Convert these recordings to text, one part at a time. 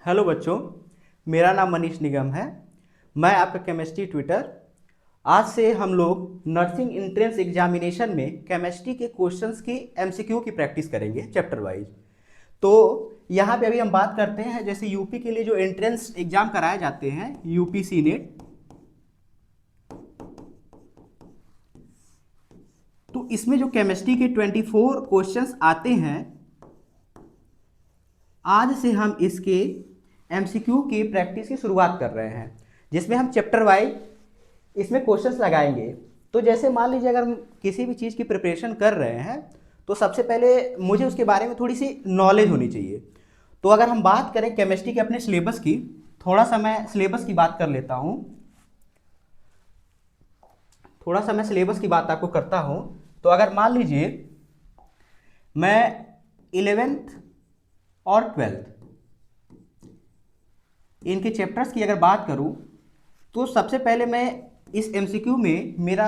Hello बच्चों, मेरा नाम मनीष निगम है। मैं आपका केमिस्ट्री ट्यूटर। आज से हम लोग नर्सिंग एंट्रेंस एग्जामिनेशन में केमिस्ट्री के क्वेश्चंस की एमसीक्यू की प्रैक्टिस करेंगे चैप्टर वाइज। तो यहाँ पे अभी हम बात करते हैं, जैसे यूपी के लिए जो एंट्रेंस एग्जाम कराए जाते हैं यूपी सीनेट, तो इसमें जो केमिस्ट्री के 24 क्वेश्चंस आते हैं, आज से हम इसके एमसीक्यू की प्रैक्टिस की शुरुआत कर रहे हैं, जिसमें हम चैप्टर वाइज इसमें क्वेश्चंस लगाएंगे। तो जैसे मान लीजिए अगर हम किसी भी चीज़ की प्रिपरेशन कर रहे हैं तो सबसे पहले मुझे उसके बारे में थोड़ी सी नॉलेज होनी चाहिए। तो अगर हम बात करें केमिस्ट्री के अपने सिलेबस की, थोड़ा सा मैं सिलेबस की बात कर लेता हूँ। थोड़ा सा मैं सिलेबस की बात आपको करता हूँ। तो अगर मान लीजिए मैं 11th और 12th इनके चैप्टर्स की अगर बात करूं, तो सबसे पहले मैं इस एमसीक्यू में मेरा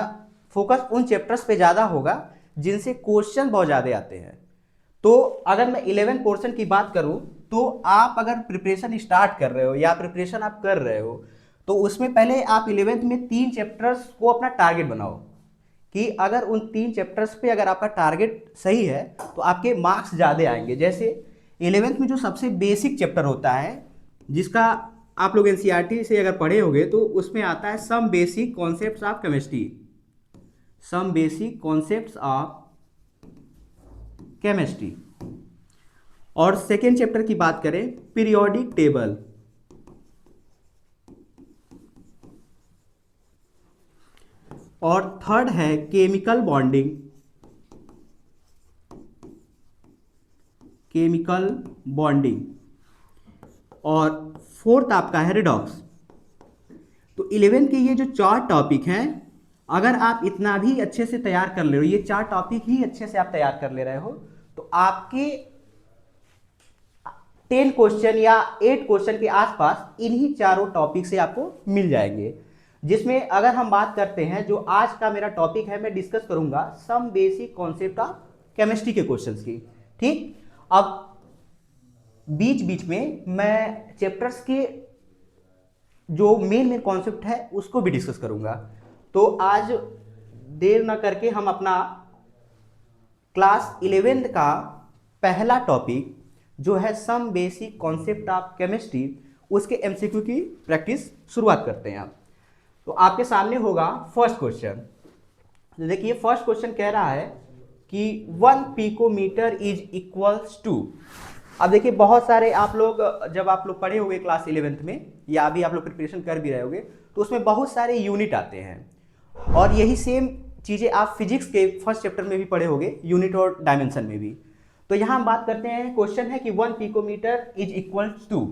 फोकस उन चैप्टर्स पे ज़्यादा होगा जिनसे क्वेश्चन बहुत ज़्यादा आते हैं। तो अगर मैं 11 पोर्शन की बात करूं, तो आप अगर प्रिपरेशन स्टार्ट कर रहे हो या प्रिपरेशन आप कर रहे हो, तो उसमें पहले आप 11th में 3 चैप्टर्स को अपना टारगेट बनाओ कि अगर उन 3 चैप्टर्स पे अगर आपका टारगेट सही है तो आपके मार्क्स ज़्यादा आएंगे। जैसे 11th में जो सबसे बेसिक चैप्टर होता है, जिसका आप लोग एनसीईआरटी से अगर पढ़े होंगे, तो उसमें आता है some basic concepts of chemistry, some basic concepts of chemistry. और सेकेंड चैप्टर की बात करें, पीरियोडिक टेबल। और थर्ड है केमिकल बॉन्डिंग, केमिकल बॉन्डिंग। और फोर्थ आपका है रिडॉक्स। तो 11 के ये जो 4 टॉपिक हैं, अगर आप इतना भी अच्छे से तैयार कर ले रहे हो, ये 4 टॉपिक ही अच्छे से आप तैयार कर ले रहे हो, तो आपके 10 क्वेश्चन या 8 क्वेश्चन के आसपास इन्हीं चारों टॉपिक से आपको मिल जाएंगे। जिसमें अगर हम बात करते हैं, जो आज का मेरा टॉपिक है, मैं डिस्कस करूंगा some basic concept of chemistry के क्वेश्चंस की। ठीक, अब बीच बीच में मैं चैप्टर्स के जो मेन कॉन्सेप्ट है उसको भी डिस्कस करूंगा। तो आज देर ना करके हम अपना क्लास 11th का पहला टॉपिक जो है some basic concept of chemistry, उसके एमसीक्यू की प्रैक्टिस शुरुआत करते हैं। तो आपके सामने होगा फर्स्ट क्वेश्चन। देखिए फर्स्ट क्वेश्चन कह रहा है कि 1 पिकोमीटर इज इक्वल्स टू। अब देखिए बहुत सारे आप लोग, जब आप लोग पढ़े होंगे क्लास 11th में या अभी आप लोग प्रिपरेशन कर भी रहे होंगे, तो उसमें बहुत सारे यूनिट आते हैं। और यही सेम चीज़ें आप फिजिक्स के फर्स्ट चैप्टर में भी पढ़े होंगे, यूनिट और डायमेंशन में भी। तो यहाँ हम बात करते हैं, क्वेश्चन है कि 1 पिकोमीटर इज इक्वल्स टू।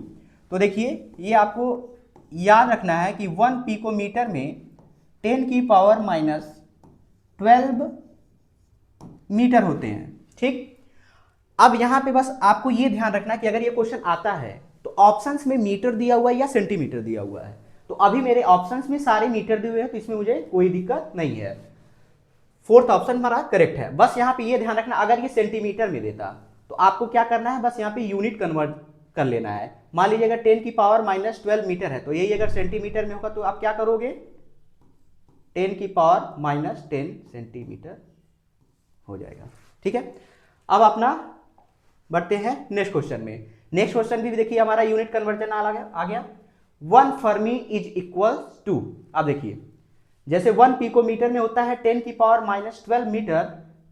तो देखिए ये आपको याद रखना है कि 1 पिकोमीटर में 10 की पावर माइनस 12 मीटर होते हैं। ठीक, अब यहां पे बस आपको यह ध्यान रखना कि अगर ये क्वेश्चन आता है तो ऑप्शंस में मीटर दिया हुआ है या सेंटीमीटर दिया हुआ है। तो अभी मेरे ऑप्शंस में सारे मीटर दिए हुए हैं, तो इसमें मुझे कोई दिक्कत नहीं है। फोर्थ ऑप्शन हमारा करेक्ट है। बस यहां पे ये ध्यान रखना, अगर ये सेंटीमीटर में देता तो आपको क्या करना है, बस यहां पे यूनिट कन्वर्ट कर लेना है। मान लीजिए अगर 10 की पावर माइनस 12 मीटर है, तो यही अगर सेंटीमीटर में होगा तो आप क्या करोगे, 10 की पावर माइनस 10 सेंटीमीटर हो जाएगा। ठीक है, अब अपना बढ़ते हैं नेक्स्ट क्वेश्चन में। नेक्स्ट क्वेश्चन भी देखिए हमारा यूनिट कन्वर्जन आ गया। 1 फर्मी इज इक्वल टू। अब देखिए जैसे 1 पिकोमीटर में होता है 10 की पावर माइनस 12 मीटर,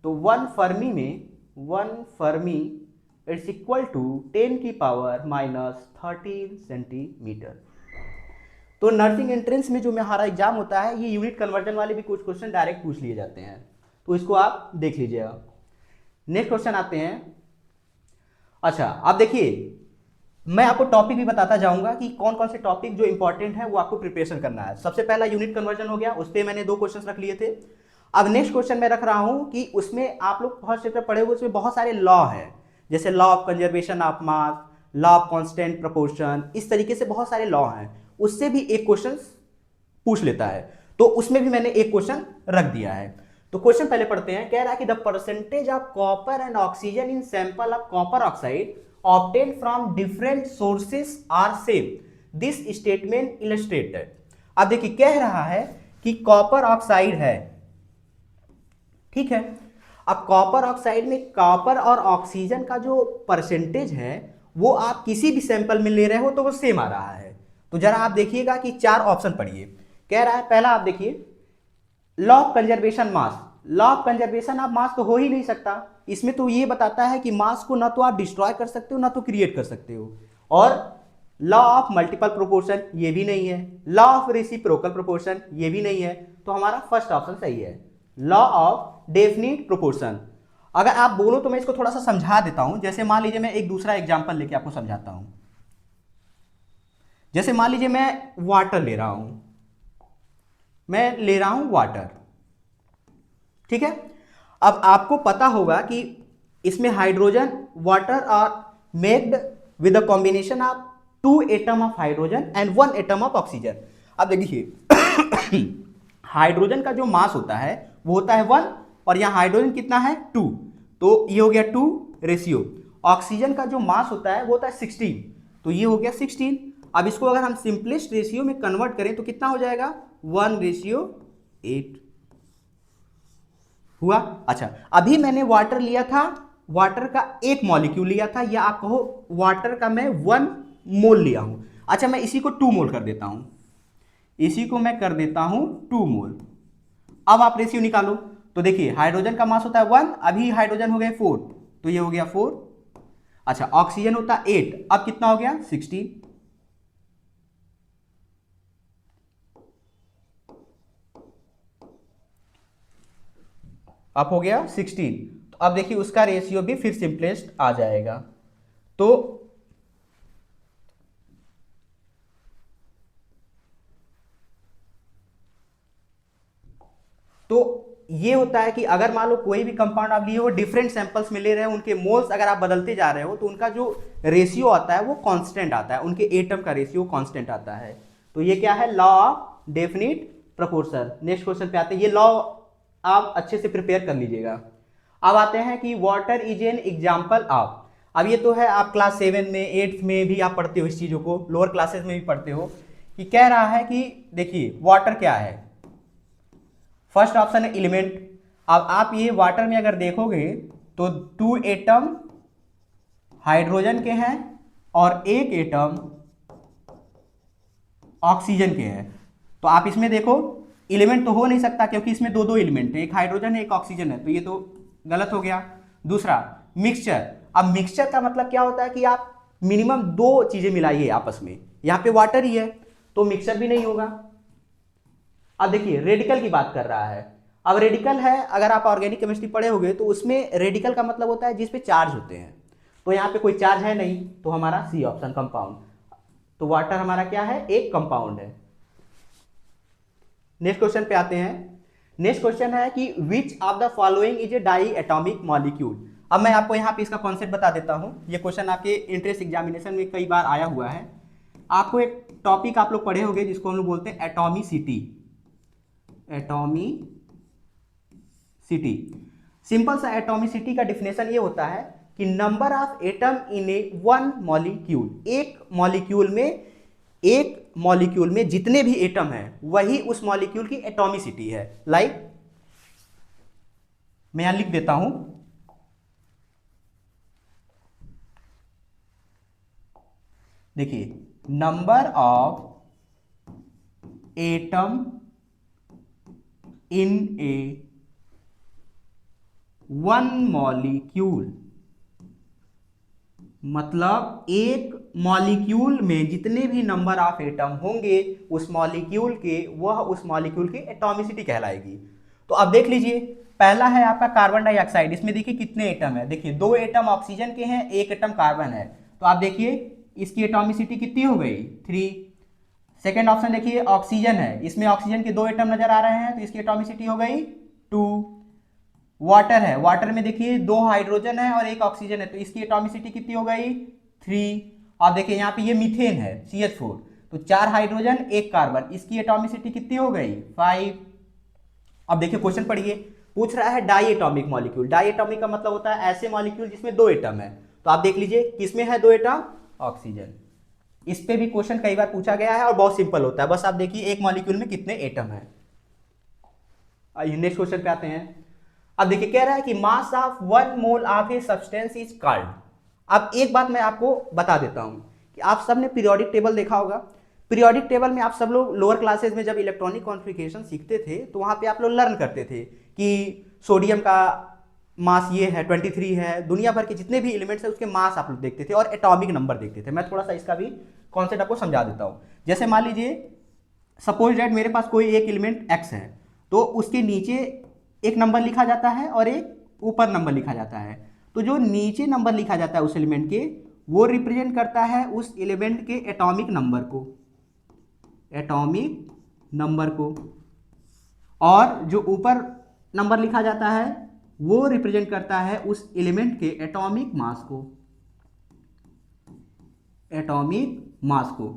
तो 1 फर्मी में 1 फर्मी इट्स इक्वल टू 10 की पावर माइनस 13 सेंटीमीटर। तो नर्सिंग एंट्रेंस में जो हमारा एग्जाम होता है, ये यूनिट कन्वर्जन वाले भी कुछ क्वेश्चन डायरेक्ट पूछ लिए जाते हैं, तो इसको आप देख लीजिएगा। नेक्स्ट क्वेश्चन आते हैं। अच्छा, अब देखिए मैं आपको टॉपिक भी बताता जाऊंगा कि कौन कौन से टॉपिक जो इंपॉर्टेंट है वो आपको प्रिपरेशन करना है। सबसे पहला यूनिट कन्वर्जन हो गया, उस पर मैंने 2 क्वेश्चन रख लिए थे। अब नेक्स्ट क्वेश्चन मैं रख रहा हूं कि उसमें आप लोग फर्स्ट चैप्टर पढ़े हुए, उसमें बहुत सारे लॉ हैं, जैसे law of conservation of mass, law of constant proportion, इस तरीके से बहुत सारे लॉ हैं, उससे भी एक क्वेश्चन पूछ लेता है। तो उसमें भी मैंने एक क्वेश्चन रख दिया है। तो क्वेश्चन पहले पढ़ते हैं। कह रहा है कि the percentage of copper and oxygen in sample of copper oxide obtain from different sources are same, this statement illustrated. अब देखिए कह रहा है कि कॉपर ऑक्साइड है, ठीक है। अब कॉपर ऑक्साइड में कॉपर और ऑक्सीजन का जो परसेंटेज है वो आप किसी भी सैंपल में ले रहे हो तो वो सेम आ रहा है। तो जरा आप देखिएगा कि 4 ऑप्शन पढ़िए। कह रहा है पहला आप देखिए law of conservation mass. Law of conservation of mass तो हो ही नहीं सकता, इसमें तो ये बताता है कि मास को ना तो आप डिस्ट्रॉय कर सकते हो ना तो क्रिएट कर सकते हो। और लॉ ऑफ मल्टीपल प्रोपोर्शन ये भी नहीं है, लॉ ऑफ रेसिप्रोकल प्रोपोर्शन ये भी नहीं है, तो हमारा फर्स्ट ऑप्शन सही है, लॉ ऑफ डेफिनिट प्रोपोर्शन। अगर आप बोलो तो मैं इसको थोड़ा सा समझा देता हूं। जैसे मान लीजिए मैं एक दूसरा एग्जांपल लेके आपको समझाता हूं। जैसे मान लीजिए मैं वाटर ले रहा हूं, मैं ले रहा हूं वाटर, ठीक है। अब आपको पता होगा कि इसमें hydrogen water are maked with a combination of 2 atom of hydrogen and 1 atom of oxygen. अब देखिए हाइड्रोजन का जो मास होता है वो होता है 1 और यहाँ हाइड्रोजन कितना है 2, तो ये हो गया 2 रेशियो। ऑक्सीजन का जो मास होता है वो होता है 16, तो ये हो गया 16। अब इसको अगर हम सिंपलेस्ट रेशियो में कन्वर्ट करें तो कितना हो जाएगा 1:8 हुआ। अच्छा अभी मैंने वाटर लिया था, वाटर का एक मॉलिक्यूल लिया था, या आप कहो वाटर का मैं 1 मोल लिया हूं। अच्छा मैं इसी को 2 मोल कर देता हूं, इसी को मैं कर देता हूं 2 मोल। अब आप रेशियो निकालो तो देखिए हाइड्रोजन का मास होता है 1, अभी हाइड्रोजन हो गए 4, तो ये हो गया 4। अच्छा ऑक्सीजन होता है 8, अब कितना हो गया 16। अब हो गया 16, तो अब देखिए उसका रेशियो भी फिर सिंपलेस्ट आ जाएगा। तो ये होता है कि अगर मान लो कोई भी कंपाउंड आप लिए हो, डिफरेंट सैंपल्स में ले रहे हो, उनके मोल्स अगर आप बदलते जा रहे हो तो उनका जो रेशियो आता है वो कांस्टेंट आता है, उनके एटम का रेशियो कांस्टेंट आता है। तो ये क्या है, law of definite proportion. Next question पे आते हैं, ये लॉ आप अच्छे से प्रिपेयर कर लीजिएगा। अब आते हैं कि water is an example of. अब ये तो है आप क्लास 7 में 8th में भी आप पढ़ते हो इस चीज़ों को, लोअर क्लासेस में भी पढ़ते हो, कि कह रहा है कि देखिए वाटर क्या है, फर्स्ट ऑप्शन है एलिमेंट। अब आप ये वाटर में अगर देखोगे तो 2 एटम हाइड्रोजन के हैं और 1 एटम ऑक्सीजन के हैं। तो आप इसमें देखो एलिमेंट तो हो नहीं सकता क्योंकि इसमें दो दो एलिमेंट है, एक हाइड्रोजन है एक ऑक्सीजन है, तो ये तो गलत हो गया। दूसरा मिक्सचर। अब मिक्सचर का मतलब क्या होता है कि आप मिनिमम 2 चीजें मिलाइए आपस में, यहां पे वाटर ही है तो मिक्सचर भी नहीं होगा। अब देखिए रेडिकल की बात कर रहा है। अब रेडिकल है, अगर आप ऑर्गेनिक केमिस्ट्री पढ़े होंगे तो उसमें रेडिकल का मतलब होता है जिस पे चार्ज होते हैं, तो यहाँ पे कोई चार्ज है नहीं, तो हमारा सी ऑप्शन कंपाउंड। तो वाटर हमारा क्या है, एक कंपाउंड है। नेक्स्ट क्वेश्चन पे आते हैं। नेक्स्ट क्वेश्चन है कि which of the following is a diatomic molecule. अब मैं आपको यहाँ पे इसका कॉन्सेप्ट बता देता हूँ, ये क्वेश्चन आपके इंट्रेंस एग्जामिनेशन में कई बार आया हुआ है। आपको एक टॉपिक आप लोग पढ़े होंगे जिसको हम लोग बोलते हैं एटॉमिसिटी। एटॉमिसिटी, सिंपल सा एटॉमिसिटी का डिफिनेशन ये होता है कि number of atom in A one molecule, एक मॉलिक्यूल में जितने भी एटम हैं वही उस मॉलिक्यूल की एटॉमिसिटी है। लाइक मैं यहां लिख देता हूं, देखिए number of atom in A one molecule, मतलब एक मॉलिक्यूल में जितने भी नंबर ऑफ एटम होंगे उस मॉलिक्यूल के, वह उस मॉलिक्यूल की एटॉमिसिटी कहलाएगी। तो अब देख लीजिए, पहला है आपका कार्बन डाइऑक्साइड, इसमें देखिए कितने एटम है, देखिए 2 एटम ऑक्सीजन के हैं, 1 एटम कार्बन है, तो आप देखिए इसकी एटॉमिसिटी कितनी हो गई 3। सेकेंड ऑप्शन देखिए ऑक्सीजन है, इसमें ऑक्सीजन के 2 एटम नजर आ रहे हैं तो इसकी एटॉमिसिटी हो गई 2। वाटर है, वाटर में देखिए 2 हाइड्रोजन है और 1 ऑक्सीजन है, तो इसकी एटॉमिसिटी कितनी हो गई 3। अब देखिए यहाँ पे ये मीथेन है CH4, तो 4 हाइड्रोजन 1 कार्बन, इसकी एटॉमिसिटी कितनी हो गई 5। अब देखिए क्वेश्चन पढ़िए, पूछ रहा है diatomic molecule. Diatomic का मतलब होता है ऐसे मॉलिक्यूल जिसमें 2 एटम है, तो आप देख लीजिए किसमें है 2 एटम, ऑक्सीजन। इस पे भी क्वेश्चन कई बार पूछा गया है और बहुत सिंपल होता है, बस आप देखिए एक मॉलिक्यूल में कितने एटम है। आइए नेक्स्ट क्वेश्चन पे आते हैं। अब देखिए कह रहा है कि mass of 1 mole of a substance is called. अब एक बात मैं आपको बता देता हूं कि आप सब ने पीरियोडिक टेबल देखा होगा। पीरियोडिक टेबल में आप सब लोग लोअर क्लासेस में जब इलेक्ट्रॉनिक कॉन्फ़िगरेशन सीखते थे तो वहां पे आप लोग लर्न करते थे कि सोडियम का मास ये है 23 है, दुनिया भर के जितने भी एलिमेंट्स है उसके मास आप लोग देखते थे और एटॉमिक नंबर देखते थे। मैं थोड़ा सा इसका भी कॉन्सेप्ट आपको समझा देता हूं। जैसे मान लीजिए सपोज दैट मेरे पास कोई एक एलिमेंट एक्स है, तो उसके नीचे एक नंबर लिखा जाता है और एक ऊपर नंबर लिखा जाता है। तो जो नीचे नंबर लिखा जाता है उस एलिमेंट के, वो रिप्रेजेंट करता है उस एलिमेंट के एटॉमिक नंबर को, एटॉमिक नंबर को, और जो ऊपर नंबर लिखा जाता है वो रिप्रेजेंट करता है उस एलिमेंट के एटॉमिक मास को, एटॉमिक मास को।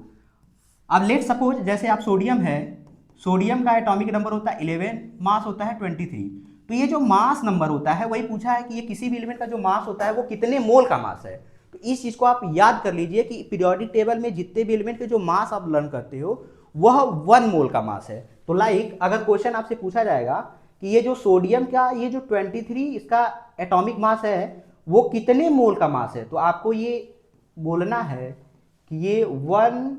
अब लेट सपोज जैसे आप सोडियम है, सोडियम का एटॉमिक नंबर होता है 11, मास होता है 23। तो ये जो मास नंबर होता है वही पूछा है कि ये किसी भी एलिमेंट का जो मास होता है वो कितने मोल का मास है। तो इस चीज को आप याद कर लीजिए कि पीरियोडिक टेबल में जितने भी एलिमेंट के जो मास आप लर्न करते हो वह 1 मोल का मास है। तो लाइक अगर क्वेश्चन आपसे पूछा जाएगा कि ये जो सोडियम का ये जो 23 इसका एटॉमिक मास है वो कितने मोल का मास है, तो आपको ये बोलना है कि ये 1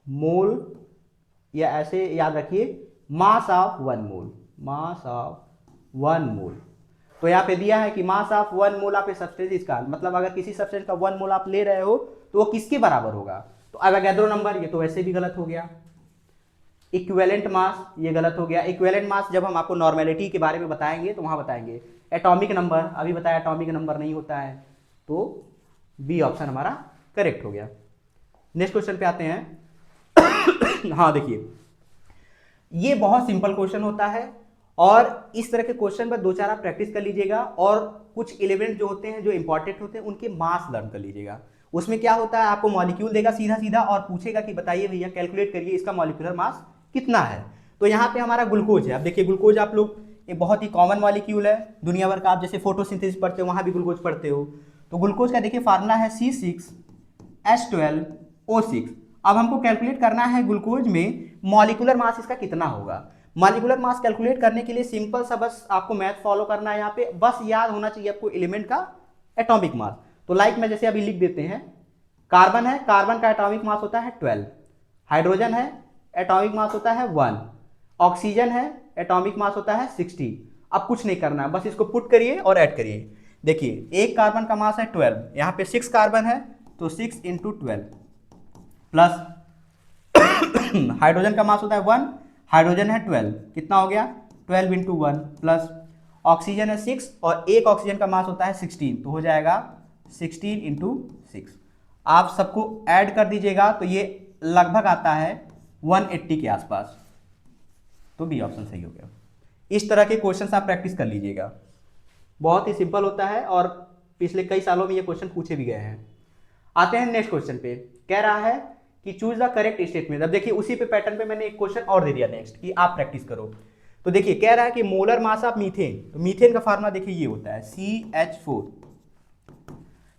मोल, या ऐसे याद रखिए mass of 1 mole, mass of 1 मोल। तो यहाँ पे दिया है कि mass of 1 mole of a substance इसका मतलब अगर किसी सब्सटेंस का 1 मोल आप ले रहे हो तो वो किसके बराबर होगा। तो एवोगैड्रो नंबर, ये तो वैसे भी गलत हो गया। इक्विवेलेंट मास, ये गलत हो गया। इक्विवेलेंट मास जब हम आपको नॉर्मेलिटी के बारे में बताएंगे तो वहां बताएंगे। एटॉमिक नंबर, अभी बताया एटॉमिक नंबर नहीं होता है, तो बी ऑप्शन हमारा करेक्ट हो गया। नेक्स्ट क्वेश्चन पे आते हैं। हाँ देखिए ये बहुत सिंपल क्वेश्चन होता है और इस तरह के क्वेश्चन पर 2-4 आप प्रैक्टिस कर लीजिएगा और कुछ एलिमेंट जो होते हैं जो इंपॉर्टेंट होते हैं उनके मास लर्न कर लीजिएगा। उसमें क्या होता है, आपको मॉलिक्यूल देगा सीधा सीधा और पूछेगा कि बताइए भैया कैलकुलेट करिए इसका मॉलिक्यूलर मास कितना है। तो यहाँ पे हमारा ग्लूकोज है। अब देखिए ग्लूकोज आप लोग एक बहुत ही कॉमन मॉलिक्यूल है दुनिया भर का, आप जैसे फोटोसिंथेसिस पढ़ते हो वहां भी ग्लूकोज पढ़ते हो। तो ग्लूकोज का देखिए फार्मूला है C6H12O6। अब हमको कैलकुलेट करना है ग्लूकोज में मॉलिक्यूलर मास इसका कितना होगा। मॉलिक्यूलर मास कैलकुलेट करने के लिए सिंपल सा बस आपको मैथ फॉलो करना है। यहाँ पे बस याद होना चाहिए आपको एलिमेंट का एटॉमिक मास। तो लाइक में जैसे अभी लिख देते हैं, कार्बन है, कार्बन का एटॉमिक मास होता है 12, हाइड्रोजन है एटॉमिक मास होता है 1, ऑक्सीजन है एटॉमिक मास होता है 16। अब कुछ नहीं करना है, बस इसको पुट करिए और ऐड करिए। देखिए एक कार्बन का मास है 12, यहाँ पे 6 कार्बन है तो 6 × 12 प्लस हाइड्रोजन का मास होता है 1, हाइड्रोजन है 12, कितना हो गया 12 × 1 प्लस ऑक्सीजन है 6 और एक ऑक्सीजन का मास होता है 16, तो हो जाएगा 16 × 6। आप सबको ऐड कर दीजिएगा तो ये लगभग आता है 180 के आसपास, तो बी ऑप्शन सही हो गया। इस तरह के क्वेश्चन आप प्रैक्टिस कर लीजिएगा, बहुत ही सिंपल होता है और पिछले कई सालों में ये क्वेश्चन पूछे भी गए हैं। आते हैं नेक्स्ट क्वेश्चन पे। कह रहा है कि चूज द करेक्ट स्टेटमेंट। अब देखिए उसी पे पैटर्न पे मैंने एक क्वेश्चन और दे दिया नेक्स्ट कि आप प्रैक्टिस करो। तो देखिए कह रहा है कि मोलर मास ऑफ मीथेन, तो मीथेन का फार्मूला देखिए ये होता है CH4।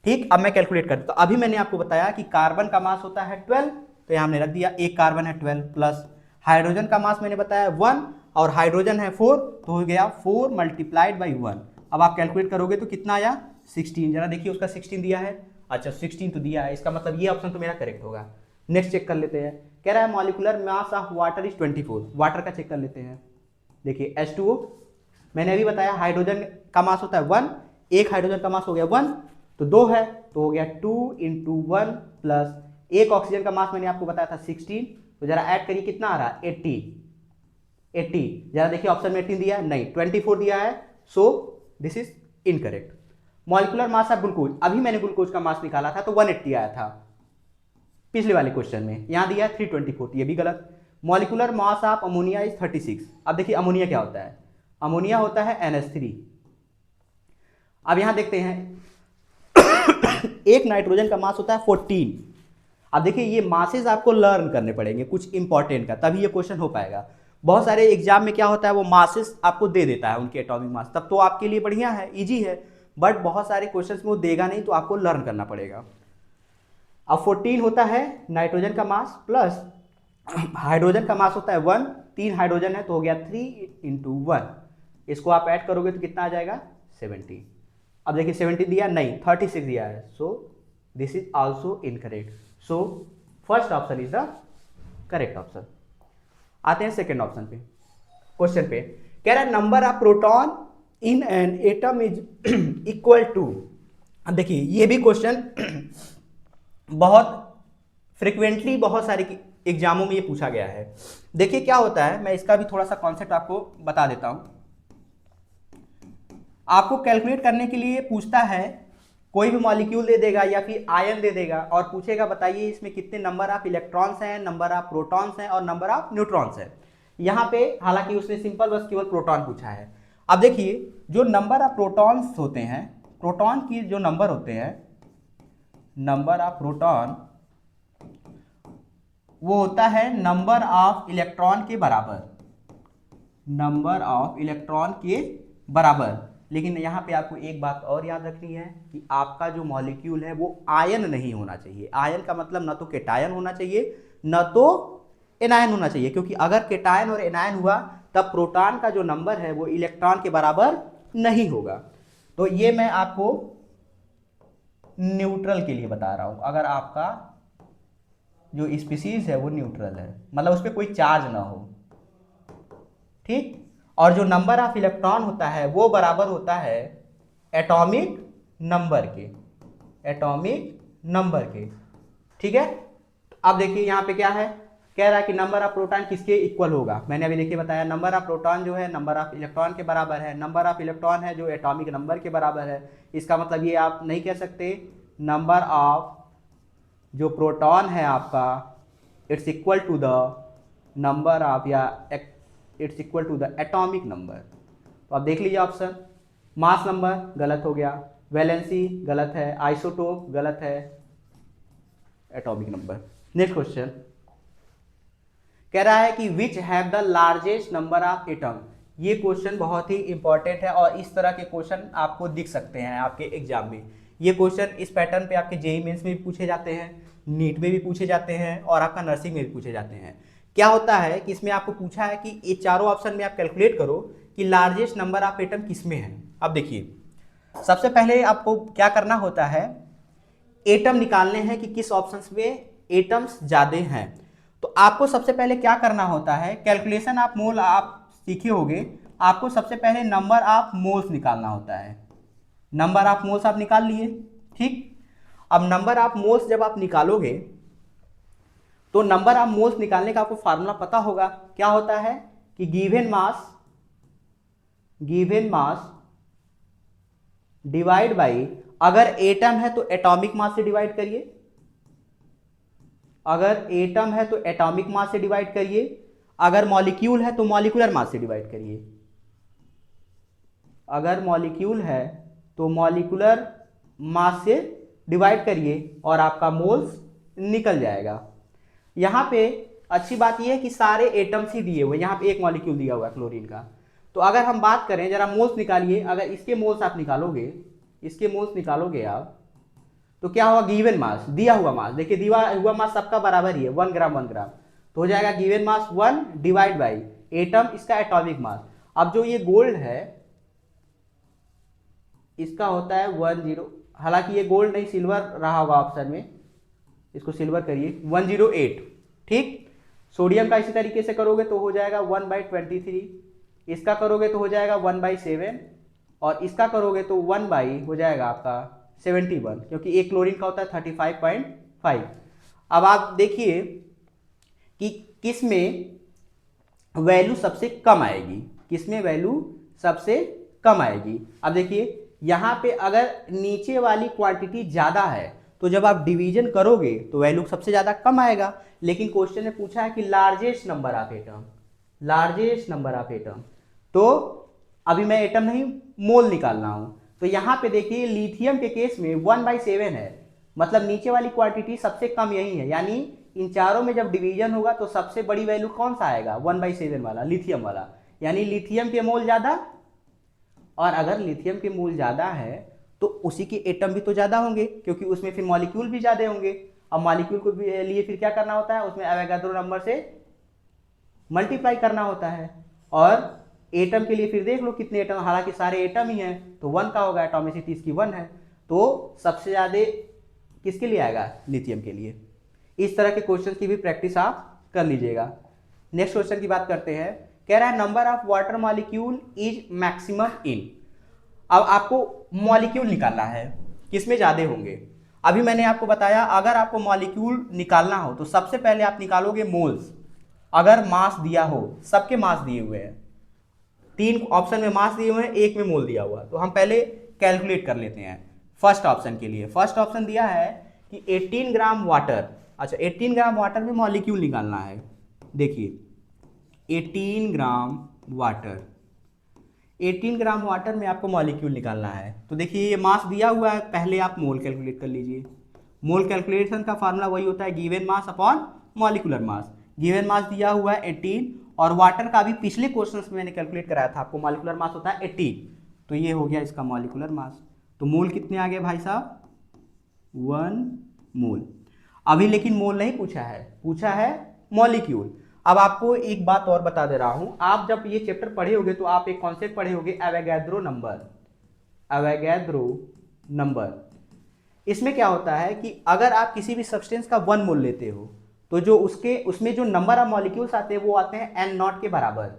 ठीक, अब मैं कैलकुलेट करता हूं। तो अभी मैंने आपको बताया कि कार्बन का मास होता है 12, तो यहां हमने रख दिया एक कार्बन है 12 प्लस हाइड्रोजन का मास मैंने बताया 1 और हाइड्रोजन है 4, तो हो गया 4 × 1। अब आप कैलकुलेट करोगे तो कितना आया 16। जरा देखिए उसका 16 दिया है, अच्छा 16 तो दिया है, इसका मतलब ये ऑप्शन तो मेरा करेक्ट होगा। नेक्स्ट चेक कर लेते हैं। कह रहा है molecular mass of water is 24। Water का चेक कर लेते हैं। देखिए H2O मैंने अभी बताया हाइड्रोजन का मास होता है 1, एक हाइड्रोजन का मास हो गया 1, तो 2 है तो हो गया 2 × 1 प्लस एक ऑक्सीजन का मास मैंने आपको बताया था 16, तो जरा ऐड करिए कितना आ रहा है 80। जरा देखिए ऑप्शन में 18 दिया है, नहीं 24 दिया है, so this is incorrect. Molecular mass of glucose, अभी मैंने ग्लूकोज का मास निकाला था तो 180 आया था पिछले वाले क्वेश्चन में, यहां दिया है 324, ये भी गलत। Molecular mass of ammonia is 36। अब देखिए अमोनिया क्या होता है, अमोनिया होता है NH3। अब यहां देखते हैं एक नाइट्रोजन का मास होता है 14। अब देखिए ये मासेस आपको लर्न करने पड़ेंगे कुछ इंपॉर्टेंट का, तभी ये क्वेश्चन हो पाएगा। बहुत सारे एग्जाम में क्या होता है वो मासेस आपको दे देता है उनके एटॉमिक मास, तब तो आपके लिए बढ़िया है, इजी है। बट बहुत सारे क्वेश्चंस में वो देगा नहीं, तो आपको लर्न करना पड़ेगा। अब 14 होता है नाइट्रोजन का मास प्लस हाइड्रोजन का मास होता है 1, 3 हाइड्रोजन है तो हो गया 3 × 1, इसको आप ऐड करोगे तो कितना आ जाएगा 70। अब देखिए 70 दिया नहीं, 36 दिया है, so this is also incorrect. So first option is the correct option. आते हैं सेकेंड ऑप्शन पे, क्वेश्चन पे कह रहा है number of proton in an atom is equal to. अब देखिए ये भी क्वेश्चन बहुत फ्रिक्वेंटली बहुत सारे एग्जामों में ये पूछा गया है। देखिए क्या होता है, मैं इसका भी थोड़ा सा कॉन्सेप्ट आपको बता देता हूं। आपको कैलकुलेट करने के लिए पूछता है, कोई भी मॉलिक्यूल दे देगा या फिर आयन दे देगा और पूछेगा बताइए इसमें कितने नंबर ऑफ इलेक्ट्रॉन्स हैं, नंबर ऑफ प्रोटॉन्स हैं और नंबर ऑफ न्यूट्रॉन्स हैं। यहाँ पे हालांकि उसने सिंपल बस केवल प्रोटॉन पूछा है। अब देखिए जो नंबर ऑफ प्रोटॉन्स होते हैं, प्रोटॉन की जो नंबर होते हैं, नंबर ऑफ प्रोटॉन वो होता है नंबर ऑफ इलेक्ट्रॉन के बराबर, नंबर ऑफ इलेक्ट्रॉन के बराबर। लेकिन यहाँ पे आपको एक बात और याद रखनी है कि आपका जो मॉलिक्यूल है वो आयन नहीं होना चाहिए। आयन का मतलब न तो केटायन होना चाहिए न तो एनायन होना चाहिए, क्योंकि अगर केटायन और एनायन हुआ तब प्रोटॉन का जो नंबर है वो इलेक्ट्रॉन के बराबर नहीं होगा। तो ये मैं आपको न्यूट्रल के लिए बता रहा हूं, अगर आपका जो स्पीसीज है वो न्यूट्रल है, मतलब उस पर कोई चार्ज ना हो, ठीक। और जो नंबर ऑफ इलेक्ट्रॉन होता है वो बराबर होता है एटॉमिक नंबर के, एटॉमिक नंबर के, ठीक है। अब देखिए यहाँ पे क्या है, कह रहा है कि नंबर ऑफ प्रोटॉन किसके इक्वल होगा। मैंने अभी देखिए बताया नंबर ऑफ प्रोटॉन जो है नंबर ऑफ इलेक्ट्रॉन के बराबर है, नंबर ऑफ इलेक्ट्रॉन है जो एटॉमिक नंबर के बराबर है। इसका मतलब ये आप नहीं कह सकते नंबर ऑफ जो प्रोटॉन है आपका it's equal to the number of या it's equal to the atomic number. तो आप देख लीजिए ऑप्शन, मास नंबर गलत हो गया, वैलेंसी गलत है, आइसोटोप गलत है, एटॉमिक नंबर। नेक्स्ट क्वेश्चन कह रहा है कि which have the largest number of atom. ये क्वेश्चन बहुत ही इंपॉर्टेंट है और इस तरह के क्वेश्चन आपको दिख सकते हैं आपके एग्जाम में। ये क्वेश्चन इस पैटर्न पे आपके जेईई मेंस में भी पूछे जाते हैं, नीट में भी पूछे जाते हैं और आपका नर्सिंग में भी पूछे जाते हैं। क्या होता है कि इसमें आपको पूछा है कि ये चारों ऑप्शन में आप कैलकुलेट करो कि लार्जेस्ट नंबर ऑफ एटम किस में है। अब देखिए सबसे पहले आपको क्या करना होता है, एटम निकालने हैं कि किस ऑप्शन में एटम्स ज़्यादा हैं। तो आपको सबसे पहले क्या करना होता है, कैलकुलेशन ऑफ मोल आप सीखे होंगे, आपको सबसे पहले नंबर ऑफ मोल्स निकालना होता है। नंबर ऑफ मोल्स आप निकाल लिए, ठीक। अब नंबर ऑफ मोल्स जब आप निकालोगे तो नंबर ऑफ मोल्स निकालने का आपको फार्मूला पता होगा, क्या होता है कि गिवन मास डिवाइड बाई, अगर एटम है तो एटॉमिक मास से डिवाइड करिए, अगर एटम है तो एटॉमिक मास से डिवाइड करिए, अगर मॉलिक्यूल है तो मॉलिक्यूलर मास से डिवाइड करिए, अगर मॉलिक्यूल है तो मॉलिक्यूलर मास से डिवाइड करिए और आपका मोल्स निकल जाएगा। यहाँ पे अच्छी बात यह है कि सारे एटम्स ही दिए हुए, यहाँ पे एक मॉलिक्यूल दिया हुआ है क्लोरीन का। तो अगर हम बात करें जरा मोल्स निकालिए, अगर इसके मोल्स आप निकालोगे, इसके मोल्स निकालोगे आप, तो क्या होगा गिवन मास, दिया हुआ मास, देखिए दिया हुआ मास सबका बराबर ही है 1 ग्राम 1 ग्राम, तो हो जाएगा given mass 1 divide by atom इसका एटॉमिक मास। अब जो ये गोल्ड है इसका होता है 10, हालांकि ये गोल्ड नहीं सिल्वर रहा होगा ऑप्शन में, इसको सिल्वर करिए 108, ठीक। सोडियम का इसी तरीके से करोगे तो हो जाएगा 1/23, इसका करोगे तो हो जाएगा 1/7 और इसका करोगे तो 1 बाई हो जाएगा आपका 71, क्योंकि एक क्लोरीन का होता है 35.5। अब आप देखिए कि किस में वैल्यू सबसे कम आएगी, किस में वैल्यू सबसे कम आएगी। अब देखिए यहाँ पे अगर नीचे वाली क्वांटिटी ज़्यादा है तो जब आप डिवीजन करोगे तो वैल्यू सबसे ज़्यादा कम आएगा। लेकिन क्वेश्चन ने पूछा है कि largest number of atom, largest number of atom, तो अभी मैं एटम नहीं मोल निकालना हूँ। तो यहाँ पे देखिए लिथियम के केस में 1/7 है, मतलब नीचे वाली क्वांटिटी सबसे कम यही है, यानी इन चारों में जब डिवीजन होगा तो सबसे बड़ी वैल्यू कौन सा आएगा 1/7 वाला, लिथियम वाला, यानी लिथियम के मोल ज़्यादा। और अगर लिथियम के मोल ज़्यादा है तो उसी के एटम भी तो ज़्यादा होंगे, क्योंकि उसमें फिर मॉलिक्यूल भी ज़्यादा होंगे। अब मॉलिक्यूल को लिए फिर क्या करना होता है, उसमें एवोगाड्रो नंबर से मल्टीप्लाई करना होता है। और एटम के लिए फिर देख लो कितने एटम, हालांकि सारे एटम ही हैं तो 1 का होगा, एटॉमिसिटी इसकी 1 है, तो सबसे ज़्यादा किसके लिए आएगा, लिथियम के लिए। इस तरह के क्वेश्चन की भी प्रैक्टिस आप कर लीजिएगा। नेक्स्ट क्वेश्चन की बात करते हैं, कह रहा है number of water molecule is maximum in. अब आपको मॉलिक्यूल निकालना है, किसमें ज़्यादा होंगे। अभी मैंने आपको बताया अगर आपको मॉलिक्यूल निकालना हो तो सबसे पहले आप निकालोगे मोल्स। अगर मास दिया हो, सबके मास दिए हुए हैं, 3 ऑप्शन में मास दिए हुए हैं, 1 में मोल दिया हुआ, तो हम पहले कैलकुलेट कर लेते हैं। फर्स्ट ऑप्शन के लिए फर्स्ट ऑप्शन दिया है कि 18 ग्राम वाटर। अच्छा, 18 ग्राम वाटर में मॉलिक्यूल निकालना है। देखिए 18 ग्राम वाटर, 18 ग्राम वाटर में आपको मॉलिक्यूल निकालना है। तो देखिए ये मास दिया हुआ है, पहले आप मोल कैलकुलेट कर लीजिए। मोल कैलकुलेशन का फार्मूला वही होता है, given mass upon molecular mass. Given mass दिया हुआ है 18, और वाटर का भी पिछले क्वेश्चंस में मैंने कैलकुलेट कराया था आपको, मॉलिक्यूलर मास होता है 18, तो ये हो गया इसका मॉलिक्यूलर मास। तो मोल कितने आ गए भाई साहब, 1 मोल। अभी लेकिन मोल नहीं पूछा है, पूछा है मॉलिक्यूल। अब आपको एक बात और बता दे रहा हूं, आप जब ये चैप्टर पढ़े होगे तो आप एक कॉन्सेप्ट पढ़े होगे, एवोगाड्रो नंबर। एवोगाड्रो नंबर, इसमें क्या होता है कि अगर आप किसी भी सब्सटेंस का 1 मोल लेते हो तो जो उसमें जो नंबर ऑफ मॉलिक्यूल्स आते हैं वो आते हैं n नॉट के बराबर,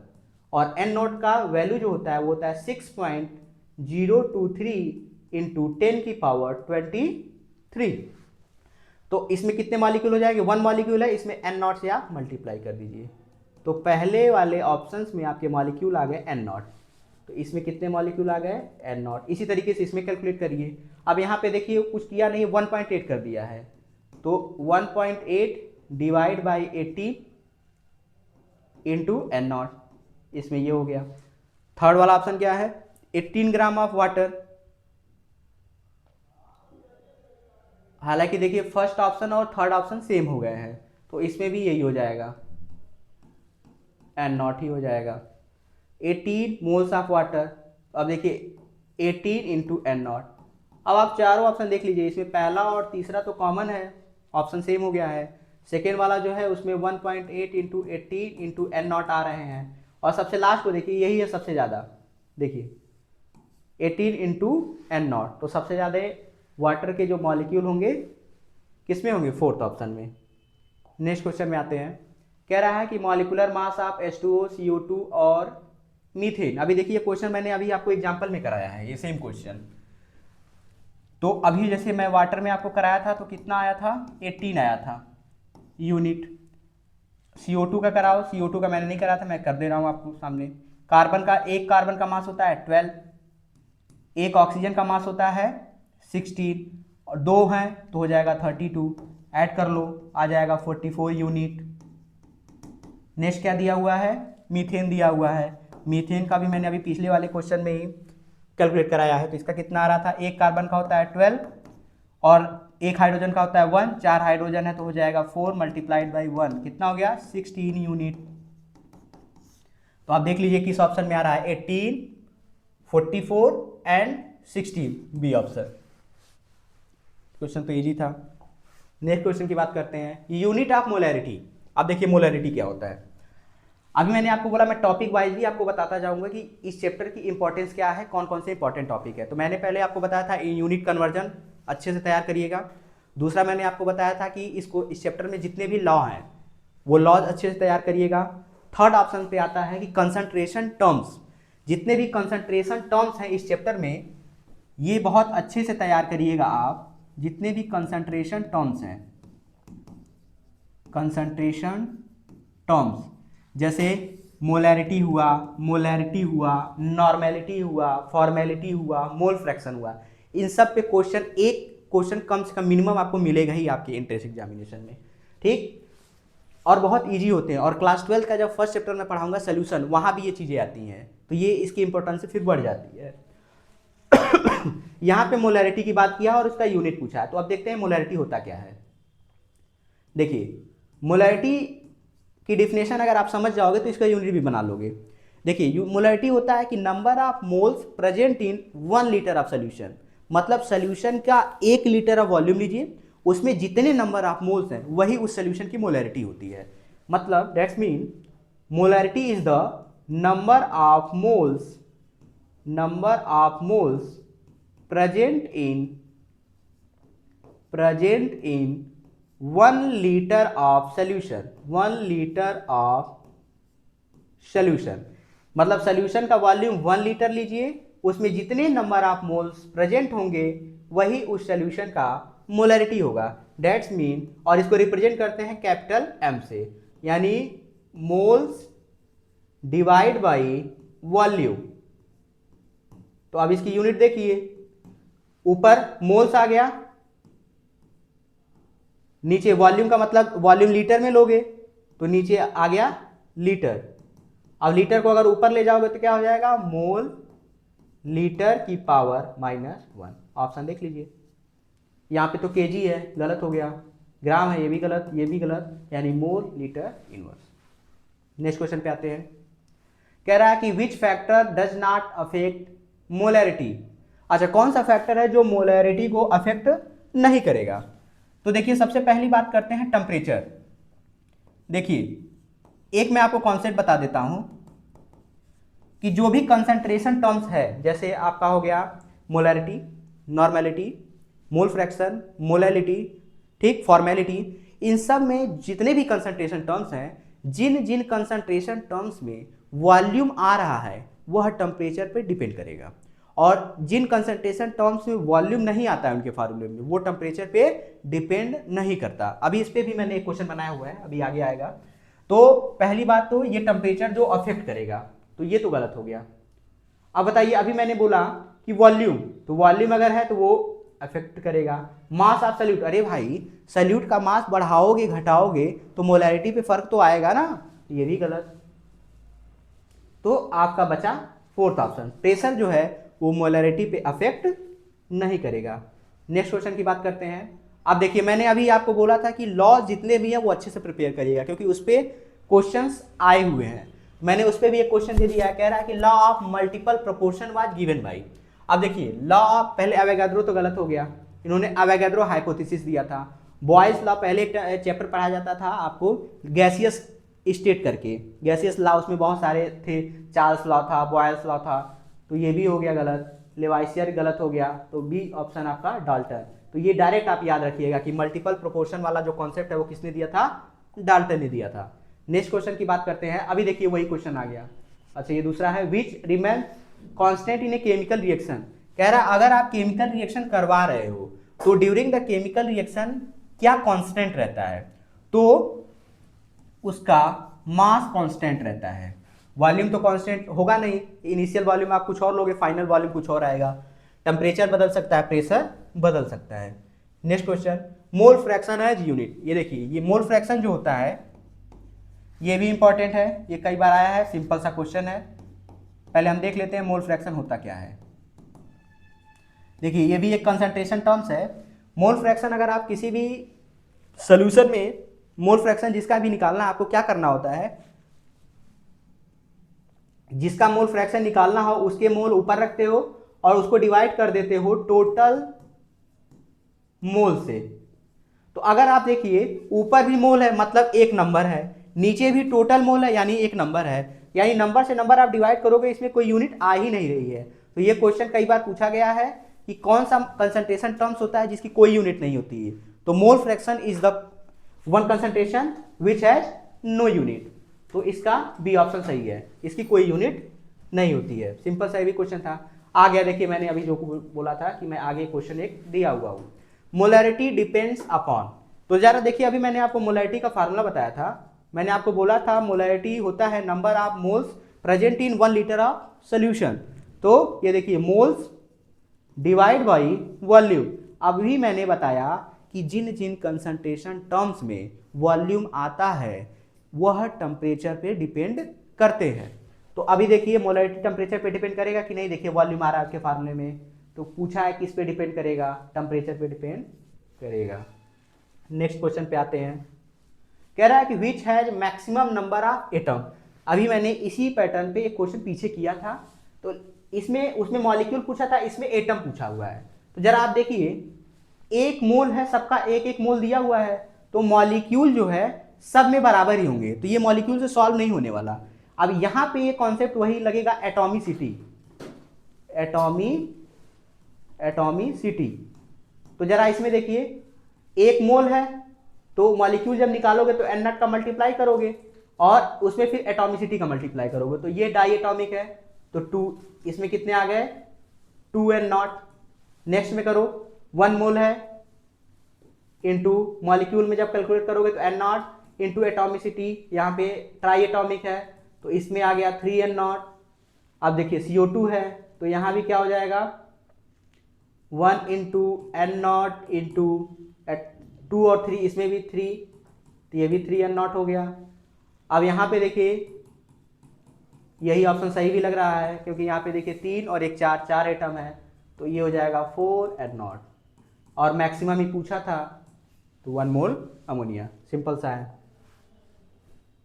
और n नॉट का वैल्यू जो होता है वो होता है 6.023 इंटू 10 की पावर 23। तो इसमें कितने मॉलिक्यूल हो जाएंगे, 1 मॉलिक्यूल है, इसमें n नॉट से आप मल्टीप्लाई कर दीजिए। तो पहले वाले ऑप्शंस में आपके मॉलिक्यूल आ गए n नॉट, तो इसमें कितने मॉलिक्यूल आ गए, n नॉट। इसी तरीके से इसमें कैलकुलेट करिए। अब यहाँ पे देखिए कुछ किया नहीं, 1.8 कर दिया है, तो 1.8 divide by 80 into n not, इसमें ये हो गया। थर्ड वाला ऑप्शन क्या है, 18 ग्राम ऑफ वाटर। हालांकि देखिए फर्स्ट ऑप्शन और थर्ड ऑप्शन सेम हो गए हैं, तो इसमें भी यही हो जाएगा, n नॉट ही हो जाएगा। 18 मोल्स ऑफ वाटर, अब देखिए 18 इंटू n नॉट। अब आप चारों ऑप्शन देख लीजिए, इसमें पहला और तीसरा तो कॉमन है, ऑप्शन सेम हो गया है। सेकेंड वाला जो है उसमें 1.8 इंटू 18 इंटू n नॉट आ रहे हैं, और सबसे लास्ट को देखिए यही है सबसे ज़्यादा, देखिए 18 इंटू n नॉट। तो सबसे ज़्यादा वाटर के जो मॉलिक्यूल होंगे किस में होंगे, फोर्थ ऑप्शन में। नेक्स्ट क्वेश्चन में आते हैं, कह रहा है कि molecular mass of H2O, CO2 और मीथेन। अभी देखिए क्वेश्चन मैंने अभी आपको एग्जांपल में कराया है, ये सेम क्वेश्चन। तो अभी जैसे मैं वाटर में आपको कराया था तो कितना आया था, 18 आया था यूनिट। CO2 का कराओ, CO2 का मैंने नहीं कराया था, मैं कर दे रहा हूँ आपको सामने। कार्बन का, एक कार्बन का मास होता है 12, एक ऑक्सीजन का मास होता है 16, और 2 हैं तो हो जाएगा 32, ऐड कर लो आ जाएगा 44 यूनिट। नेक्स्ट क्या दिया हुआ है, मीथेन दिया हुआ है। मीथेन का भी मैंने अभी पिछले वाले क्वेश्चन में ही कैलकुलेट कराया है, तो इसका कितना आ रहा था, एक कार्बन का होता है 12 और एक हाइड्रोजन का होता है 1, 4 हाइड्रोजन है तो हो जाएगा 4 मल्टीप्लाइड बाई 1, कितना हो गया 16 यूनिट। तो आप देख लीजिए किस ऑप्शन में आ रहा है, 18, 44 एंड 16, बी ऑप्शन। क्वेश्चन तो इजी था। नेक्स्ट क्वेश्चन की बात करते हैं, यूनिट ऑफ मोलैरिटी। अब देखिए मोलैरिटी क्या होता है, अभी मैंने आपको बोला मैं टॉपिक वाइज भी आपको बताता जाऊंगा कि इस चैप्टर की इंपॉर्टेंस क्या है, कौन कौन से इंपॉर्टेंट टॉपिक है। तो मैंने पहले आपको बताया था यूनिट कन्वर्जन अच्छे से तैयार करिएगा। दूसरा मैंने आपको बताया था कि इस चैप्टर में जितने भी लॉ हैं वो लॉज अच्छे से तैयार करिएगा। थर्ड ऑप्शन पे आता है कि कंसंट्रेशन टर्म्स, जितने भी कंसंट्रेशन टर्म्स हैं इस चैप्टर में ये बहुत अच्छे से तैयार करिएगा आप। जितने भी कंसंट्रेशन टर्म्स हैं, कंसंट्रेशन टर्म्स जैसे मोलैरिटी हुआ, नॉर्मेलिटी हुआ, फॉर्मेलिटी हुआ, मोल फ्रैक्शन हुआ, इन सब पे क्वेश्चन, एक क्वेश्चन कम से कम मिनिमम आपको मिलेगा ही आपके एंट्रेंस एग्जामिनेशन में, ठीक। और बहुत इजी होते हैं, और क्लास 12 का जब फर्स्ट चैप्टर में पढ़ाऊंगा सोल्यूशन, वहाँ भी ये चीज़ें आती हैं, तो ये इसकी इंपॉर्टेंस फिर बढ़ जाती है। यहाँ पे मोलैरिटी की बात किया और उसका यूनिट पूछा है, तो अब देखते हैं मोलैरिटी होता क्या है। देखिए मोलैरिटी की डिफिनेशन अगर आप समझ जाओगे तो इसका यूनिट भी बना लोगे। देखिए मोलैरिटी होता है कि number of moles present in 1 litre of solution, मतलब सोल्यूशन का 1 लीटर ऑफ वॉल्यूम लीजिए, उसमें जितने नंबर ऑफ मोल्स हैं वही उस सोल्यूशन की मोलैरिटी होती है। मतलब that's mean molarity is the number of moles present in 1 liter of solution। मतलब सोल्यूशन का वॉल्यूम 1 लीटर लीजिए, उसमें जितने नंबर ऑफ मोल्स प्रेजेंट होंगे वही उस सोल्यूशन का मोलैरिटी होगा। दैट्स मीन, और इसको रिप्रेजेंट करते हैं कैपिटल एम से, यानी मोल्स डिवाइड बाय वॉल्यूम। तो अब इसकी यूनिट देखिए, ऊपर मोल्स आ गया, नीचे वॉल्यूम का मतलब वॉल्यूम लीटर में लोगे तो नीचे आ गया लीटर। अब लीटर को अगर ऊपर ले जाओगे तो क्या हो जाएगा, मोल लीटर की पावर -1। ऑप्शन देख लीजिए, यहां पे तो केजी है, गलत हो गया, ग्राम है, ये भी गलत, ये भी गलत, यानी mole litre inverse. Next question पे आते हैं। कह रहा है कि which factor does not affect molarity. अच्छा, कौन सा फैक्टर है जो मोलैरिटी को अफेक्ट नहीं करेगा। तो देखिए, सबसे पहली बात करते हैं टेम्परेचर। देखिए, एक मैं आपको कॉन्सेप्ट बता देता हूं कि जो भी कंसंट्रेशन टर्म्स है, जैसे आपका हो गया molarity, normality, mole fraction, molality, ठीक, फॉर्मेलिटी, इन सब में जितने भी कंसंट्रेशन टर्म्स हैं, जिन जिन कंसंट्रेशन टर्म्स में वॉल्यूम आ रहा है वह टेम्परेचर पे डिपेंड करेगा, और जिन कंसंट्रेशन टर्म्स में वॉल्यूम नहीं आता है उनके फार्मूले में, वो टेम्परेचर पे डिपेंड नहीं करता। अभी इस पे भी मैंने एक क्वेश्चन बनाया हुआ है, अभी आगे आएगा। तो पहली बात तो ये टेम्परेचर जो अफेक्ट करेगा, तो ये तो गलत हो गया। अब बताइए, अभी मैंने बोला कि वॉल्यूम, तो वॉल्यूम अगर है तो वो अफेक्ट करेगा। मास ऑफ सल्यूट, अरे भाई सल्यूट का मास बढ़ाओगे घटाओगे तो मोलैरिटी पे फर्क तो आएगा ना, ये भी गलत। तो आपका बचा फोर्थ ऑप्शन, प्रेशर जो है वो मोलैरिटी पे अफेक्ट नहीं करेगा। नेक्स्ट क्वेश्चन की बात करते हैं। अब देखिए, मैंने अभी आपको बोला था कि लॉ जितने भी हैं वो अच्छे से प्रिपेयर करिएगा, क्योंकि उस पर क्वेश्चंस आए हुए हैं। मैंने उस पर भी एक क्वेश्चन दे दिया है, कह रहा है कि law of multiple proportion was given by. अब देखिए, लॉ ऑफ, पहले अवोगाड्रो तो गलत हो गया, इन्होंने अवोगाड्रो हाइपोथेसिस दिया था। बॉयज लॉ पहले एक चैप्टर पढ़ाया जाता था आपको गैसियस स्टेट करके, गैसियस लॉ, उसमें बहुत सारे थे, चार्ल्स लॉ था, बॉयल्स लॉ था, तो ये भी हो गया गलत। लेवाइसियर गलत हो गया, तो बी ऑप्शन आपका डाल्टन। तो ये डायरेक्ट आप याद रखिएगा कि मल्टीपल प्रोपोर्शन वाला जो कॉन्सेप्ट है वो किसने दिया था, डाल्टन ने दिया था। नेक्स्ट क्वेश्चन की बात करते हैं। अभी देखिए वही क्वेश्चन आ गया। अच्छा, ये दूसरा है, which remain constant in a chemical reaction. कह रहा है अगर आप केमिकल रिएक्शन करवा रहे हो तो ड्यूरिंग द केमिकल रिएक्शन क्या कांस्टेंट रहता है, तो उसका मास कांस्टेंट रहता है। वॉल्यूम तो कांस्टेंट होगा नहीं, इनिशियल वॉल्यूम आप कुछ और लोगे, फाइनल वॉल्यूम कुछ और आएगा। टेम्परेचर बदल सकता है, प्रेशर बदल सकता है। Next question, mole fraction as unit. ये देखिए, ये मोल फ्रैक्शन जो होता है ये भी इंपॉर्टेंट है, ये कई बार आया है, सिंपल सा क्वेश्चन है। पहले हम देख लेते हैं मोल फ्रैक्शन होता क्या है। देखिए, ये भी एक कंसंट्रेशन टर्म्स है। मोल फ्रैक्शन, अगर आप किसी भी सोल्यूशन में मोल फ्रैक्शन जिसका भी निकालना है, आपको क्या करना होता है, जिसका मोल फ्रैक्शन निकालना हो उसके मोल ऊपर रखते हो और उसको डिवाइड कर देते हो टोटल मोल से। तो अगर आप देखिए, ऊपर भी मोल है मतलब एक नंबर है, नीचे भी टोटल मोल है यानी एक नंबर है, यानी नंबर से नंबर आप डिवाइड करोगे, इसमें कोई यूनिट आ ही नहीं रही है। तो ये क्वेश्चन कई बार पूछा गया है कि कौन सा कंसंट्रेशन टर्म्स होता है जिसकी कोई यूनिट नहीं होती है। तो mole fraction is the one concentration which has no unit. तो इसका बी ऑप्शन सही है, इसकी कोई यूनिट नहीं होती है। सिंपल सा भी क्वेश्चन था, आ गया। देखिए, मैंने अभी जो बोला था कि मैं आगे क्वेश्चन एक दिया हुआ हूं, मोलैरिटी डिपेंड्स अपॉन। तो जरा देखिए, अभी मैंने आपको मोलैरिटी का फार्मूला बताया था। मैंने आपको बोला था मोलैरिटी होता है number of moles present in 1 litre of solution. तो ये देखिए, मोल्स डिवाइड बाय वॉल्यूम। अभी मैंने बताया कि जिन जिन कंसंट्रेशन टर्म्स में वॉल्यूम आता है वह टेम्परेचर पे डिपेंड करते हैं। तो अभी देखिए, मोलैरिटी टेम्परेचर पे डिपेंड करेगा कि नहीं। देखिए, वॉल्यूम आ रहा है आपके फार्मूले में, तो पूछा है किस पे डिपेंड करेगा, टेम्परेचर पे डिपेंड करेगा। नेक्स्ट क्वेश्चन पे आते हैं। कह रहा है कि which has maximum number of atom. अभी मैंने इसी पैटर्न पे एक क्वेश्चन पीछे किया था, तो इसमें उसमें मॉलिक्यूल पूछा था, इसमें एटम पूछा हुआ है। तो जरा आप देखिए, एक मोल है, सबका एक एक मोल दिया हुआ है, तो मॉलिक्यूल जो है सब में बराबर ही होंगे, तो ये मॉलिक्यूल से सॉल्व नहीं होने वाला। अब यहां पे ये कॉन्सेप्ट वही लगेगा, एटॉमिसिटी, एटॉमिसिटी। तो जरा इसमें देखिए, एक मोल है, तो मॉलिक्यूल जब निकालोगे तो एन नॉट का मल्टीप्लाई करोगे और उसमें फिर एटॉमिसिटी का मल्टीप्लाई करोगे, तो ये डाई एटॉमिक है, तो 2, इसमें कितने आ गए, 2 एन नॉट। नेक्स्ट में करो, 1 मोल है, इंटू मॉलिक्यूल में जब कैलकुलेट करोगे तो एन नॉट इंटू एटॉमिसिटी, यहाँ पे ट्राई एटॉमिक है तो इसमें आ गया 3 एन नॉट। अब देखिए CO2 है, तो यहाँ भी क्या हो जाएगा, 1 इंटू एन नॉट इंटू 2 और 3, इसमें भी 3, तो ये भी 3 एन नॉट हो गया। अब यहाँ पे देखिए, यही ऑप्शन सही भी लग रहा है, क्योंकि यहाँ पे देखिए 3 और 1 4, 4 एटम है, तो ये हो जाएगा 4 एन नॉट। और मैक्सिमम ही पूछा था, तो 1 मोल अमोनिया, सिंपल सा है।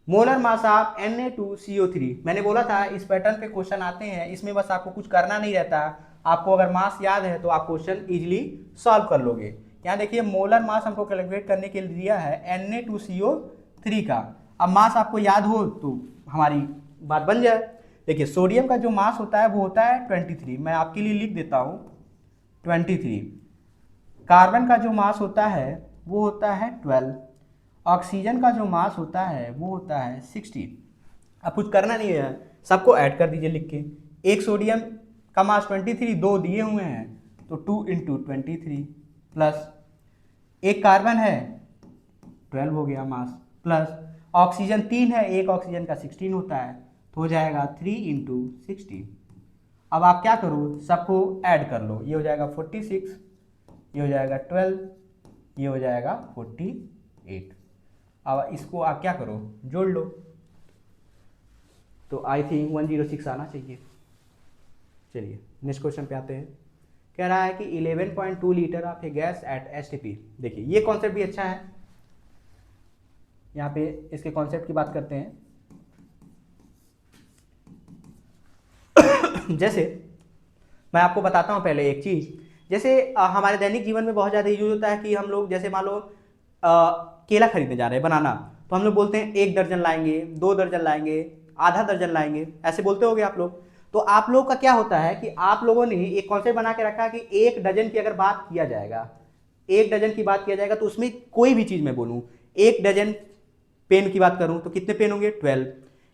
मोलर मास ऑफ Na2CO3, मैंने बोला था इस पैटर्न पे क्वेश्चन आते हैं, इसमें बस आपको कुछ करना नहीं रहता, आपको अगर मास याद है तो आप क्वेश्चन इजीली सॉल्व कर लोगे। यहाँ देखिए, मोलर मास हमको कैलकुलेट करने के लिए दिया है Na2CO3 का। अब मास आपको याद हो तो हमारी बात बन जाए। देखिए, सोडियम का जो मास होता है वो होता है 23, मैं आपके लिए लिख देता हूँ 23। कार्बन का जो मास होता है वो होता है 12, ऑक्सीजन का जो मास होता है वो होता है 16। अब कुछ करना नहीं है, सबको ऐड कर दीजिए लिख के। एक सोडियम का मास 23, 2 दिए हुए हैं, तो 2 इंटू 23 प्लस एक कार्बन है, 12 हो गया मास, प्लस ऑक्सीजन 3 है, एक ऑक्सीजन का 16 होता है, तो हो जाएगा 3 इंटू 16। अब आप क्या करो, सबको ऐड कर लो, ये हो जाएगा 46, ये हो जाएगा 12, ये हो जाएगा 48। अब इसको आप क्या करो, जोड़ लो, तो आई थिंक 106 आना चाहिए। चलिए नेक्स्ट क्वेश्चन पे आते हैं। कह रहा है कि 11.2 litre of A gas at STP। देखिए ये कॉन्सेप्ट भी अच्छा है, यहाँ पे इसके कॉन्सेप्ट की बात करते हैं। जैसे मैं आपको बताता हूँ पहले एक चीज़, जैसे हमारे दैनिक जीवन में बहुत ज़्यादा यूज होता है कि हम लोग, जैसे मान लो केला खरीदने जा रहे हैं, बनाना, तो हम लोग बोलते हैं 1 दर्जन लाएंगे, 2 दर्जन लाएंगे, आधा दर्जन लाएंगे, ऐसे बोलते होगे आप लोग। तो आप लोग का क्या होता है कि आप लोगों ने एक कॉन्सेप्ट बना के रखा कि 1 डजन की अगर बात किया जाएगा, 1 डजन की बात किया जाएगा, तो उसमें कोई भी चीज़ मैं बोलूँ, 1 डजन पेन की बात करूँ तो कितने पेन होंगे, 12।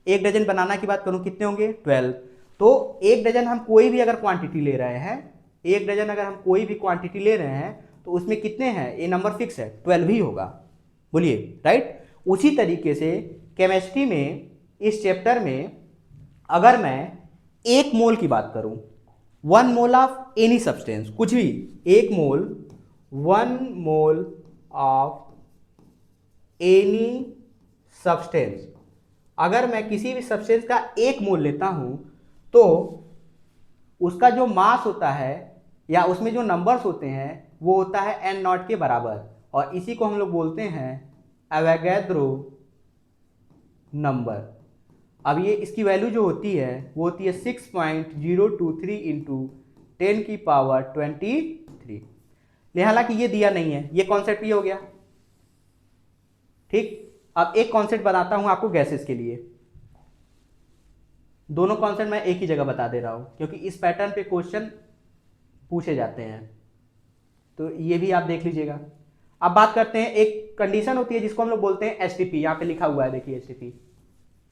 1 डजन बनाना की बात करूँ कितने होंगे, 12। तो 1 डजन हम कोई भी अगर क्वांटिटी ले रहे हैं, 1 डजन अगर हम कोई भी क्वांटिटी ले रहे हैं, तो उसमें कितने हैं, ये नंबर फिक्स है, 12 ही होगा, बोलिए, राइट। उसी तरीके से केमिस्ट्री में इस चैप्टर में अगर मैं 1 मोल की बात करूं, 1 मोल ऑफ एनी सब्सटेंस, कुछ भी, 1 मोल, 1 मोल ऑफ एनी सब्सटेंस, अगर मैं किसी भी सब्सटेंस का 1 मोल लेता हूं, तो उसका जो मास होता है या उसमें जो नंबर्स होते हैं वो होता है एन नॉट के बराबर, और इसी को हम लोग बोलते हैं एवोगैड्रो नंबर। अब ये इसकी वैल्यू जो होती है वो होती है 6.023 इंटू 10 की पावर 23। हालांकि ये दिया नहीं है, ये कॉन्सेप्ट ही हो गया, ठीक। अब एक कॉन्सेप्ट बताता हूं आपको गैसेस के लिए, दोनों कॉन्सेप्ट मैं एक ही जगह बता दे रहा हूं क्योंकि इस पैटर्न पे क्वेश्चन पूछे जाते हैं, तो ये भी आप देख लीजिएगा। अब बात करते हैं, एक कंडीशन होती है जिसको हम लोग बोलते हैं STP, यहाँ पे लिखा हुआ है देखिए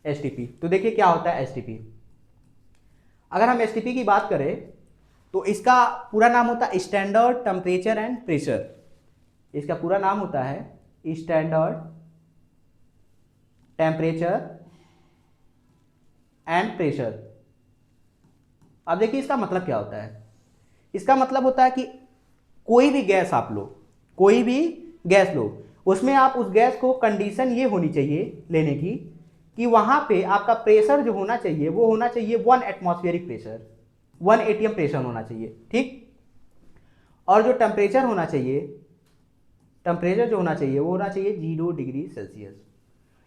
STP। तो देखिए क्या होता है STP। अगर हम STP की बात करें तो इसका पूरा नाम होता है स्टैंडर्ड टेम्परेचर एंड प्रेशर। इसका पूरा नाम होता है स्टैंडर्ड टेम्परेचर एंड प्रेशर। अब देखिए इसका मतलब क्या होता है, इसका मतलब होता है कि कोई भी गैस आप लो, कोई भी गैस लो, उसमें आप उस गैस को कंडीशन ये होनी चाहिए लेने की कि वहां पे आपका प्रेशर जो होना चाहिए वो होना चाहिए 1 एटमॉस्फेरिक प्रेशर, 1 ATM प्रेशर होना चाहिए, ठीक। और जो टेम्परेचर होना चाहिए, टेम्परेचर जो होना चाहिए वो होना चाहिए 0 डिग्री सेल्सियस।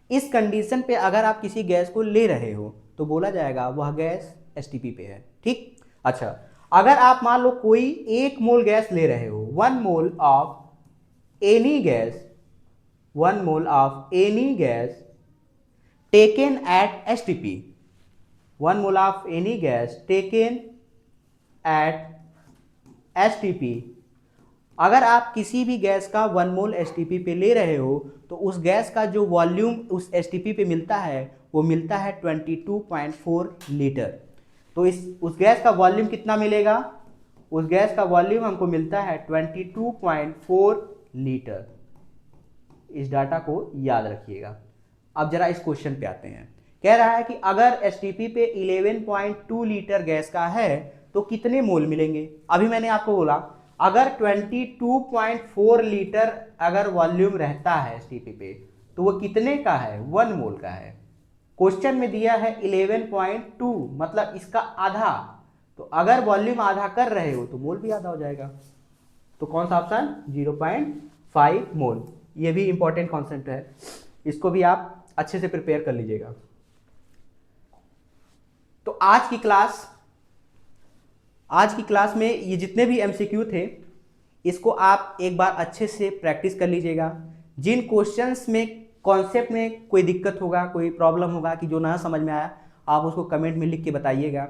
इस कंडीशन पे अगर आप किसी गैस को ले रहे हो तो बोला जाएगा वह गैस STP पे है, ठीक। अच्छा, अगर आप मान लो कोई 1 मोल गैस ले रहे हो, 1 mole of any gas, 1 mole of any gas taken at STP, 1 mole of any gas taken at STP. अगर आप किसी भी गैस का 1 मोल एसटीपी पे ले रहे हो तो उस गैस का जो वॉल्यूम उस एसटीपी पे मिलता है वो मिलता है 22.4 लीटर। तो उस गैस का वॉल्यूम कितना मिलेगा? उस गैस का वॉल्यूम हमको मिलता है 22.4 लीटर। इस डाटा को याद रखिएगा। अब जरा इस क्वेश्चन पे आते हैं। कह रहा है कि अगर एसटीपी पे 11.2 लीटर गैस का है तो कितने मोल मिलेंगे? अभी मैंने आपको बोला अगर 22.4 लीटर अगर वॉल्यूम रहता है एसटीपी पे तो वो कितने का है? 1 मोल का है। क्वेश्चन में दिया है 11.2, मतलब इसका आधा। तो अगर वॉल्यूम आधा कर रहे हो तो मोल भी आधा हो जाएगा। तो कौन सा ऑप्शन? 0.5 मोल। ये भी इंपॉर्टेंट कॉन्सेप्ट है, इसको भी आप अच्छे से प्रिपेयर कर लीजिएगा। तो आज की क्लास में ये जितने भी एमसीक्यू थे इसको आप एक बार अच्छे से प्रैक्टिस कर लीजिएगा। जिन क्वेश्चंस में कॉन्सेप्ट में कोई दिक्कत होगा, कोई प्रॉब्लम होगा कि जो ना समझ में आया, आप उसको कमेंट में लिख के बताइएगा।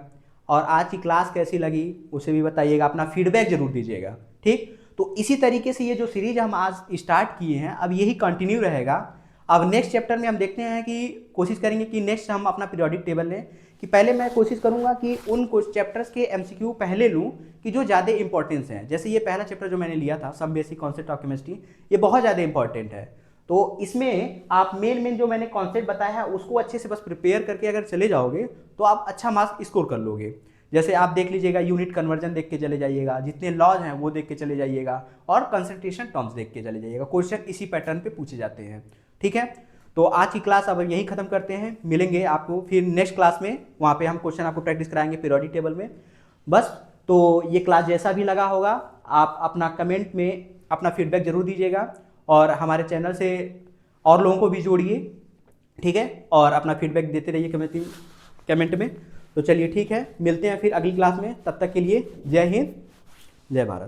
और आज की क्लास कैसी लगी उसे भी बताइएगा, अपना फीडबैक जरूर दीजिएगा। ठीक, तो इसी तरीके से ये जो सीरीज हम आज स्टार्ट किए हैं अब यही कंटिन्यू रहेगा। अब नेक्स्ट चैप्टर में हम देखते हैं कि कोशिश करेंगे कि नेक्स्ट हम अपना पीरियोडिक टेबल लें, कि पहले मैं कोशिश करूंगा कि उन कुछ चैप्टर्स के एमसीक्यू पहले लूं कि जो ज़्यादा इंपॉर्टेंस हैं। जैसे ये पहला चैप्टर जो मैंने लिया था some basic concept of chemistry, ये बहुत ज़्यादा इंपॉर्टेंट है। तो इसमें आप मेन जो मैंने कॉन्सेप्ट बताया है उसको अच्छे से बस प्रिपेयर करके अगर चले जाओगे तो आप अच्छा मार्क्स स्कोर कर लोगे। जैसे आप देख लीजिएगा, यूनिट कन्वर्जन देख के चले जाइएगा, जितने लॉज हैं वो देख के चले जाइएगा, और कंसंट्रेशन टर्म्स देख के चले जाइएगा। क्वेश्चन इसी पैटर्न पे पूछे जाते हैं। ठीक है, तो आज की क्लास अब यही खत्म करते हैं। मिलेंगे आपको फिर नेक्स्ट क्लास में, वहाँ पे हम क्वेश्चन आपको प्रैक्टिस कराएंगे पीरियोडिक टेबल में। बस, तो ये क्लास जैसा भी लगा होगा आप अपना कमेंट में अपना फीडबैक जरूर दीजिएगा, और हमारे चैनल से और लोगों को भी जोड़िए। ठीक है, और अपना फीडबैक देते रहिए कमेंट में। तो चलिए ठीक है, मिलते हैं फिर अगली क्लास में। तब तक के लिए जय हिंद, जय भारत।